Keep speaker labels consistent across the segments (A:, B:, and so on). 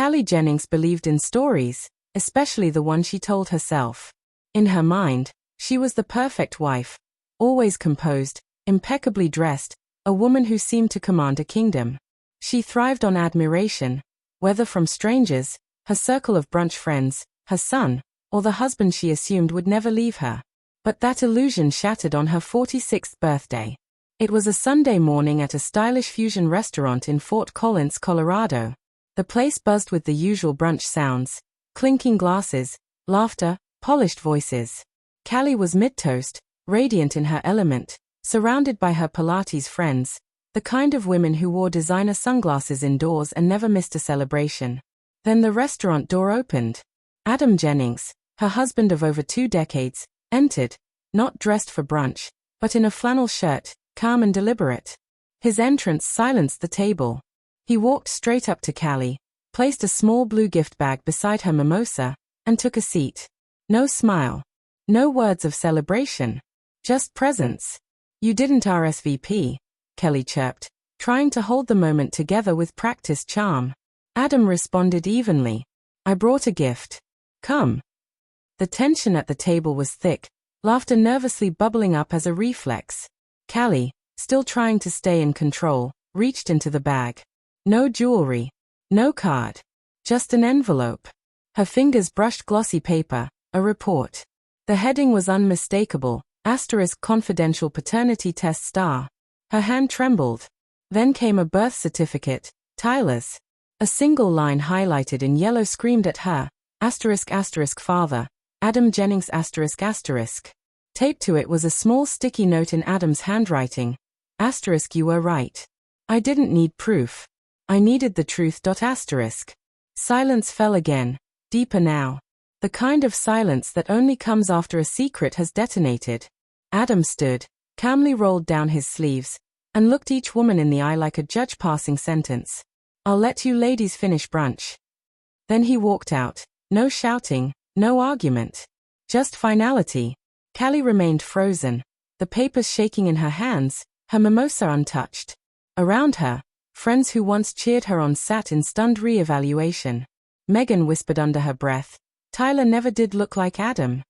A: Callie Jennings believed in stories, especially the one she told herself. In her mind, she was the perfect wife, always composed, impeccably dressed, a woman who seemed to command a kingdom. She thrived on admiration, whether from strangers, her circle of brunch friends, her son, or the husband she assumed would never leave her. But that illusion shattered on her 46th birthday. It was a Sunday morning at a stylish fusion restaurant in Fort Collins, Colorado. The place buzzed with the usual brunch sounds, clinking glasses, laughter, polished voices. Callie was mid-toast, radiant in her element, surrounded by her Pilates friends, the kind of women who wore designer sunglasses indoors and never missed a celebration. Then the restaurant door opened. Adam Jennings, her husband of over 2 decades, entered, not dressed for brunch, but in a flannel shirt, calm and deliberate. His entrance silenced the table. He walked straight up to Callie, placed a small blue gift bag beside her mimosa, and took a seat. No smile. No words of celebration. Just presence. "You didn't RSVP," Kelly chirped, trying to hold the moment together with practiced charm. Adam responded evenly. "I brought a gift. Come." The tension at the table was thick, laughter nervously bubbling up as a reflex. Callie, still trying to stay in control, reached into the bag. No jewelry. No card. Just an envelope. Her fingers brushed glossy paper, a report. The heading was unmistakable, * confidential paternity test star. Her hand trembled. Then came a birth certificate, Tyler's. A single line highlighted in yellow screamed at her, **** father, Adam Jennings ***. Taped to it was a small sticky note in Adam's handwriting. ***, you were right. I didn't need proof. I needed the truth. ***. Silence fell again, deeper now. The kind of silence that only comes after a secret has detonated. Adam stood, calmly rolled down his sleeves, and looked each woman in the eye like a judge passing sentence. "I'll let you ladies finish brunch." Then he walked out, no shouting, no argument. Just finality. Callie remained frozen, the papers shaking in her hands, her mimosa untouched. Around her, friends who once cheered her on sat in stunned re-evaluation. Megan whispered under her breath, "Tyler never did look like Adam."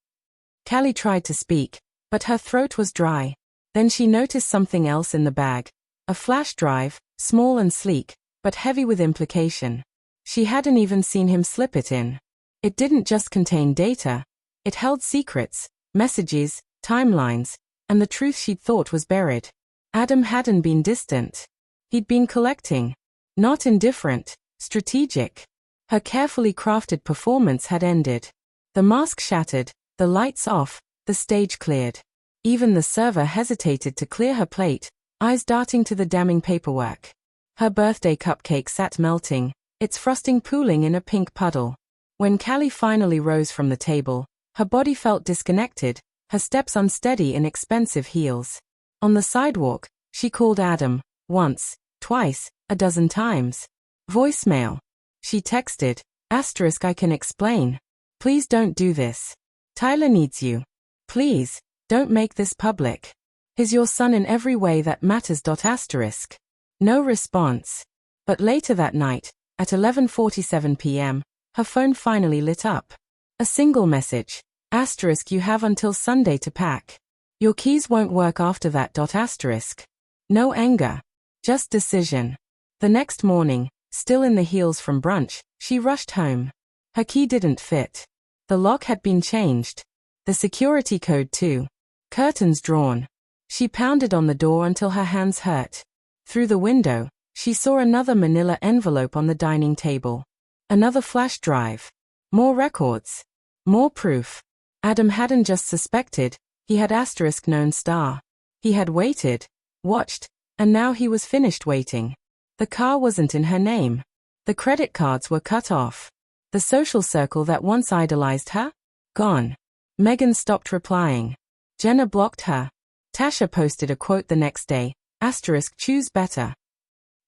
A: Callie tried to speak, but her throat was dry. Then she noticed something else in the bag. A flash drive, small and sleek, but heavy with implication. She hadn't even seen him slip it in. It didn't just contain data. It held secrets, messages, timelines, and the truth she'd thought was buried. Adam hadn't been distant. He'd been collecting. Not indifferent, strategic. Her carefully crafted performance had ended. The mask shattered, the lights off, the stage cleared. Even the server hesitated to clear her plate, eyes darting to the damning paperwork. Her birthday cupcake sat melting, its frosting pooling in a pink puddle. When Callie finally rose from the table, her body felt disconnected, her steps unsteady in expensive heels. On the sidewalk, she called Adam, once, twice, a dozen times. Voicemail. She texted, * I can explain. Please don't do this. Tyler needs you. Please, don't make this public. He's your son in every way that matters. ***. No response. But later that night, at 11:47 p.m., her phone finally lit up. A single message. * You have until Sunday to pack. Your keys won't work after that. ***. No anger. Just decision. The next morning, still in the heels from brunch, she rushed home. Her key didn't fit. The lock had been changed. The security code too. Curtains drawn. She pounded on the door until her hands hurt. Through the window, she saw another manila envelope on the dining table. Another flash drive. More records. More proof. Adam hadn't just suspected, he had * known star. He had waited, watched, and now he was finished waiting. The car wasn't in her name. The credit cards were cut off. The social circle that once idolized her? Gone. Megan stopped replying. Jenna blocked her. Tasha posted a quote the next day, * choose better.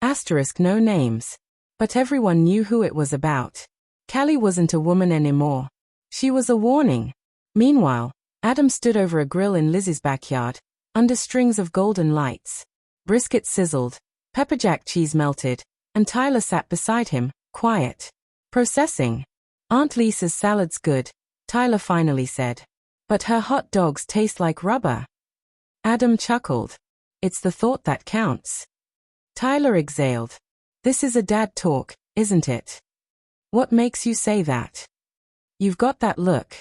A: * no names. But everyone knew who it was about. Callie wasn't a woman anymore. She was a warning. Meanwhile, Adam stood over a grill in Lizzie's backyard, under strings of golden lights. Brisket sizzled, pepperjack cheese melted, and Tyler sat beside him, quiet. Processing. Aunt Lisa's salad's good, Tyler finally said. But her hot dogs taste like rubber. Adam chuckled. It's the thought that counts. Tyler exhaled. This is a dad talk, isn't it? What makes you say that? You've got that look.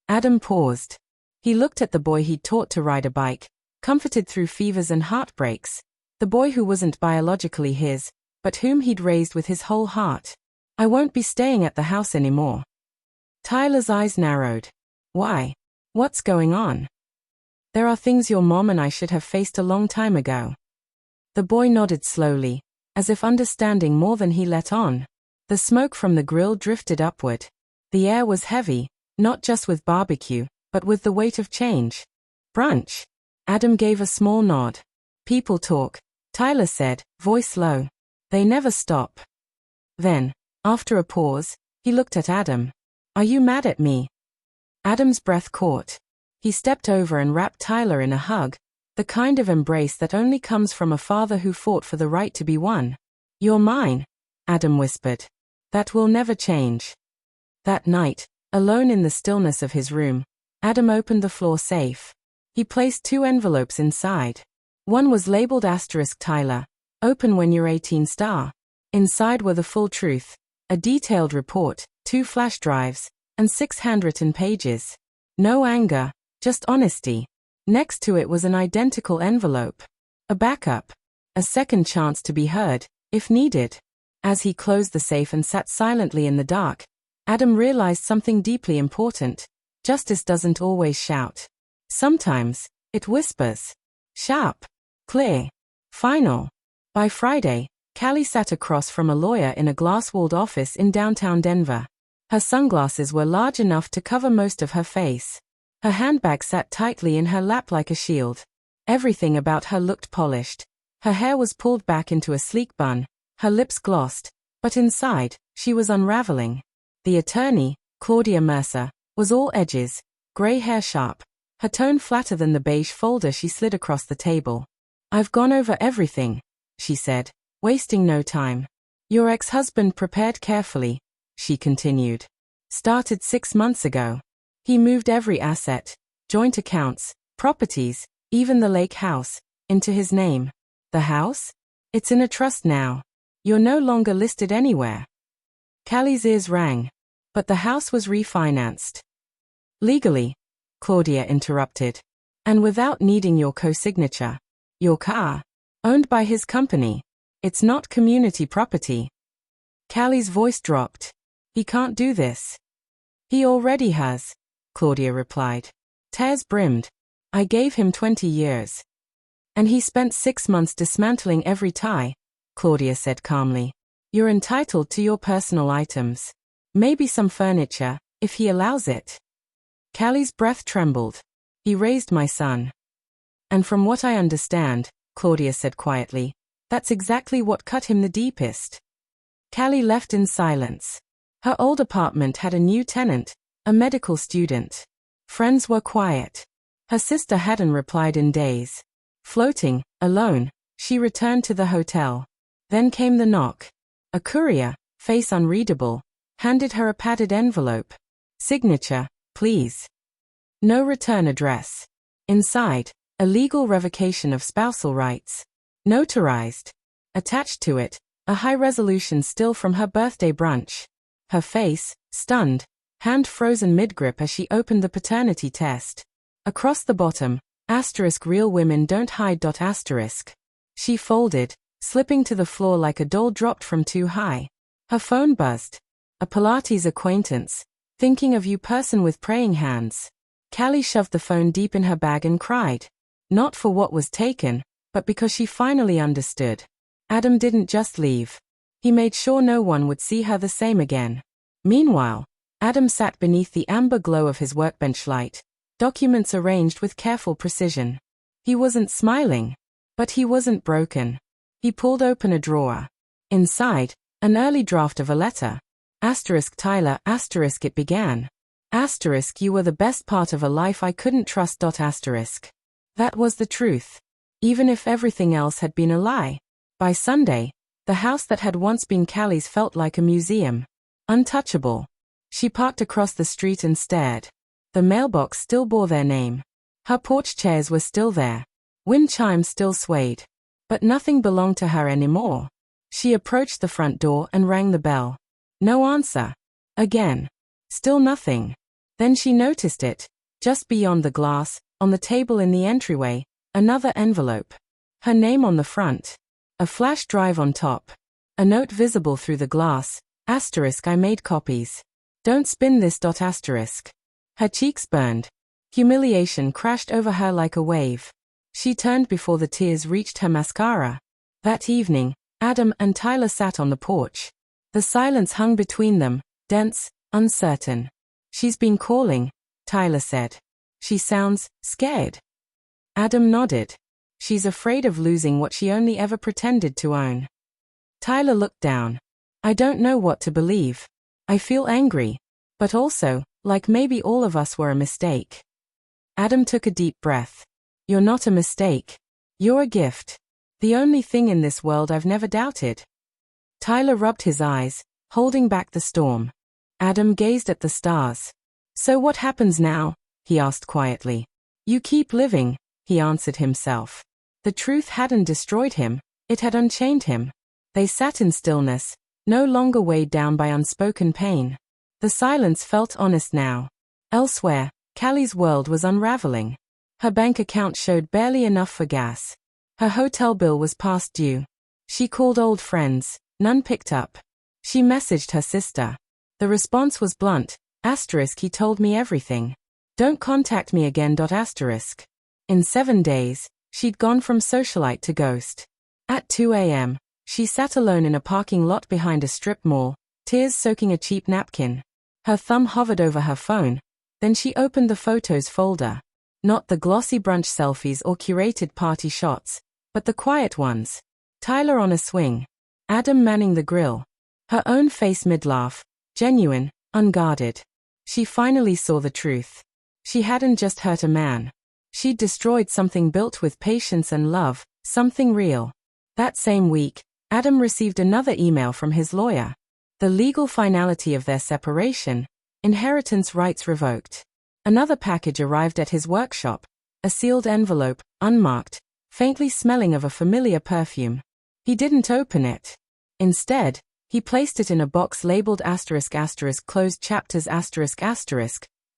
A: Adam paused. He looked at the boy he'd taught to ride a bike, comforted through fevers and heartbreaks, the boy who wasn't biologically his, but whom he'd raised with his whole heart. I won't be staying at the house anymore. Tyler's eyes narrowed. Why? What's going on? There are things your mom and I should have faced a long time ago. The boy nodded slowly, as if understanding more than he let on. The smoke from the grill drifted upward. The air was heavy, not just with barbecue, but with the weight of change. Brunch. Adam gave a small nod. People talk, Tyler said, voice low. They never stop. Then, after a pause, he looked at Adam. Are you mad at me? Adam's breath caught. He stepped over and wrapped Tyler in a hug, the kind of embrace that only comes from a father who fought for the right to be one. You're mine, Adam whispered. That will never change. That night, alone in the stillness of his room, Adam opened the floor safe. He placed 2 envelopes inside. One was labeled * Tyler, open when you're 18 star. Inside were the full truth, a detailed report, 2 flash drives, and 6 handwritten pages. No anger, just honesty. Next to it was an identical envelope. A backup. A second chance to be heard, if needed. As he closed the safe and sat silently in the dark, Adam realized something deeply important. Justice doesn't always shout. Sometimes, it whispers. Sharp. Clear. Final. By Friday, Callie sat across from a lawyer in a glass-walled office in downtown Denver. Her sunglasses were large enough to cover most of her face. Her handbag sat tightly in her lap like a shield. Everything about her looked polished. Her hair was pulled back into a sleek bun, her lips glossed, but inside, she was unraveling. The attorney, Claudia Mercer, was all edges, gray hair sharp, her tone flatter than the beige folder she slid across the table. I've gone over everything, she said, wasting no time. Your ex-husband prepared carefully, she continued. Started 6 months ago. He moved every asset, joint accounts, properties, even the lake house, into his name. The house? It's in a trust now. You're no longer listed anywhere. Callie's ears rang. But the house was refinanced. Legally, Claudia interrupted. And without needing your co-signature. Your car. Owned by his company. It's not community property. Callie's voice dropped. He can't do this. He already has, Claudia replied. Tears brimmed. I gave him 20 years. And he spent 6 months dismantling every tie, Claudia said calmly. You're entitled to your personal items. Maybe some furniture, if he allows it. Callie's breath trembled. He raised my son. And from what I understand, Claudia said quietly, that's exactly what cut him the deepest. Callie left in silence. Her old apartment had a new tenant, a medical student. Friends were quiet. Her sister hadn't replied in days. Floating, alone, she returned to the hotel. Then came the knock. A courier, face unreadable, handed her a padded envelope. Signature, please. No return address. Inside, a legal revocation of spousal rights. Notarized. Attached to it, a high-resolution still from her birthday brunch. Her face, stunned, hand frozen mid-grip as she opened the paternity test. Across the bottom, * real women don't hide. *. She folded, slipping to the floor like a doll dropped from too high. Her phone buzzed. A Pilates acquaintance. Thinking of you person with praying hands. Callie shoved the phone deep in her bag and cried. Not for what was taken, but because she finally understood. Adam didn't just leave. He made sure no one would see her the same again. Meanwhile, Adam sat beneath the amber glow of his workbench light, documents arranged with careful precision. He wasn't smiling. But he wasn't broken. He pulled open a drawer. Inside, an early draft of a letter. * Tyler, * it began. * you were the best part of a life I couldn't trust. *. That was the truth. Even if everything else had been a lie. By Sunday, the house that had once been Callie's felt like a museum. Untouchable. She parked across the street and stared. The mailbox still bore their name. Her porch chairs were still there. Wind chimes still swayed. But nothing belonged to her anymore. She approached the front door and rang the bell. No answer. Again. Still nothing. Then she noticed it. Just beyond the glass, on the table in the entryway, another envelope. Her name on the front. A flash drive on top. A note visible through the glass. I made copies. Don't spin this. Her cheeks burned. Humiliation crashed over her like a wave. She turned before the tears reached her mascara. That evening, Adam and Tyler sat on the porch. The silence hung between them, dense, uncertain. She's been calling, Tyler said. She sounds scared. Adam nodded. She's afraid of losing what she only ever pretended to own. Tyler looked down. I don't know what to believe. I feel angry. But also, like maybe all of us were a mistake. Adam took a deep breath. You're not a mistake. You're a gift. The only thing in this world I've never doubted. Tyler rubbed his eyes, holding back the storm. Adam gazed at the stars. So what happens now? He asked quietly. You keep living, he answered himself. The truth hadn't destroyed him, it had unchained him. They sat in stillness, no longer weighed down by unspoken pain. The silence felt honest now. Elsewhere, Callie's world was unraveling. Her bank account showed barely enough for gas. Her hotel bill was past due. She called old friends, none picked up. She messaged her sister. The response was blunt. He told me everything. Don't contact me again. In 7 days, she'd gone from socialite to ghost. At 2 a.m., she sat alone in a parking lot behind a strip mall, tears soaking a cheap napkin. Her thumb hovered over her phone. Then she opened the photos folder. Not the glossy brunch selfies or curated party shots, but the quiet ones. Tyler on a swing. Adam manning the grill. Her own face mid-laugh. Genuine, unguarded. She finally saw the truth. She hadn't just hurt a man. She'd destroyed something built with patience and love, something real. That same week, Adam received another email from his lawyer. The legal finality of their separation, inheritance rights revoked. Another package arrived at his workshop, a sealed envelope, unmarked, faintly smelling of a familiar perfume. He didn't open it. Instead, he placed it in a box labeled closed chapters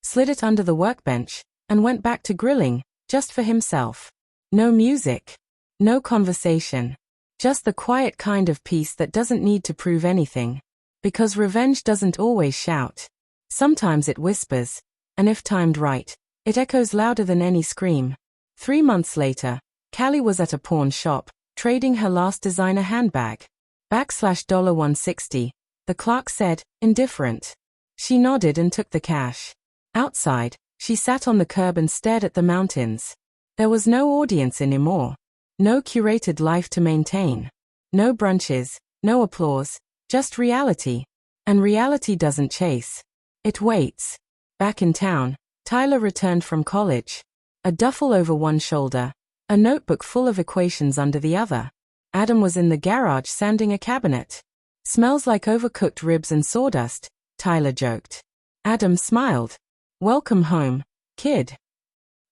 A: slid it under the workbench, and went back to grilling, just for himself. No music. No conversation. Just the quiet kind of peace that doesn't need to prove anything. Because revenge doesn't always shout. Sometimes it whispers, and if timed right, it echoes louder than any scream. 3 months later, Callie was at a pawn shop, trading her last designer handbag. $160, the clerk said, indifferent. She nodded and took the cash. Outside, she sat on the curb and stared at the mountains. There was no audience anymore. No curated life to maintain. No brunches, no applause, just reality. And reality doesn't chase. It waits. Back in town, Tyler returned from college. A duffel over one shoulder, a notebook full of equations under the other. Adam was in the garage sanding a cabinet. Smells like overcooked ribs and sawdust, Tyler joked. Adam smiled. Welcome home, kid.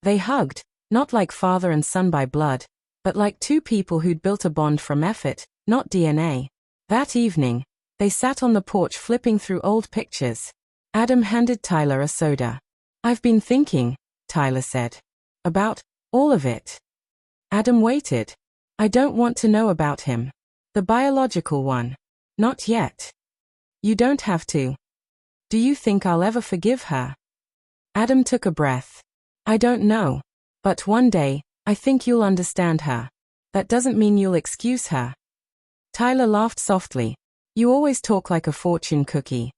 A: They hugged, not like father and son by blood, but like two people who'd built a bond from effort, not DNA. That evening, they sat on the porch flipping through old pictures. Adam handed Tyler a soda. I've been thinking, Tyler said. About all of it. Adam waited. I don't want to know about him. The biological one. Not yet. You don't have to. Do you think I'll ever forgive her? Adam took a breath. I don't know. But one day, I think you'll understand her. That doesn't mean you'll excuse her. Tyler laughed softly. You always talk like a fortune cookie.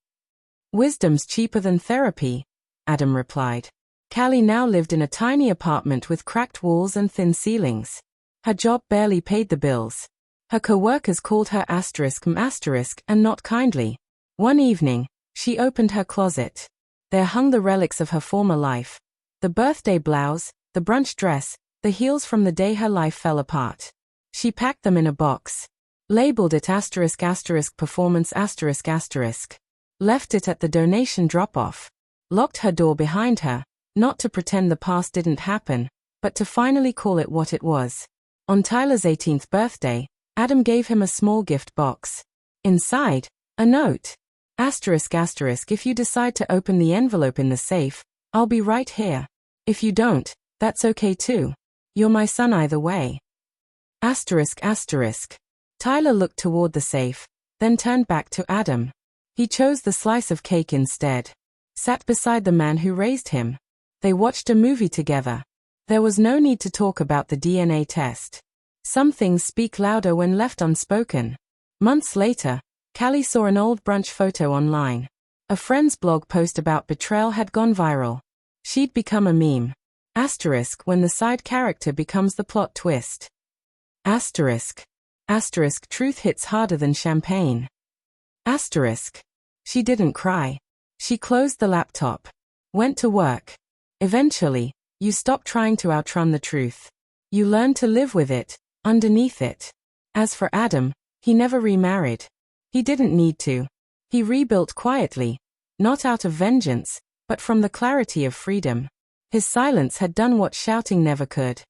A: Wisdom's cheaper than therapy, Adam replied. Callie now lived in a tiny apartment with cracked walls and thin ceilings. Her job barely paid the bills. Her co-workers called her and not kindly. One evening, she opened her closet. There hung the relics of her former life. The birthday blouse, the brunch dress, the heels from the day her life fell apart. She packed them in a box. Labeled it **performance**. left it at the donation drop-off, locked her door behind her, not to pretend the past didn't happen, but to finally call it what it was. On Tyler's 18th birthday, Adam gave him a small gift box. Inside, a note. Asterisk asterisk, if you decide to open the envelope in the safe, I'll be right here. If you don't, that's okay too. You're my son either way. Asterisk asterisk. Tyler looked toward the safe, then turned back to Adam. He chose the slice of cake instead. Sat beside the man who raised him. They watched a movie together. There was no need to talk about the DNA test. Some things speak louder when left unspoken. Months later, Callie saw an old brunch photo online. A friend's blog post about betrayal had gone viral. She'd become a meme. Asterisk, when the side character becomes the plot twist. Asterisk. Asterisk, truth hits harder than champagne. Asterisk. She didn't cry. She closed the laptop. Went to work. Eventually, you stop trying to outrun the truth. You learn to live with it, underneath it. As for Adam, he never remarried. He didn't need to. He rebuilt quietly, not out of vengeance, but from the clarity of freedom. His silence had done what shouting never could.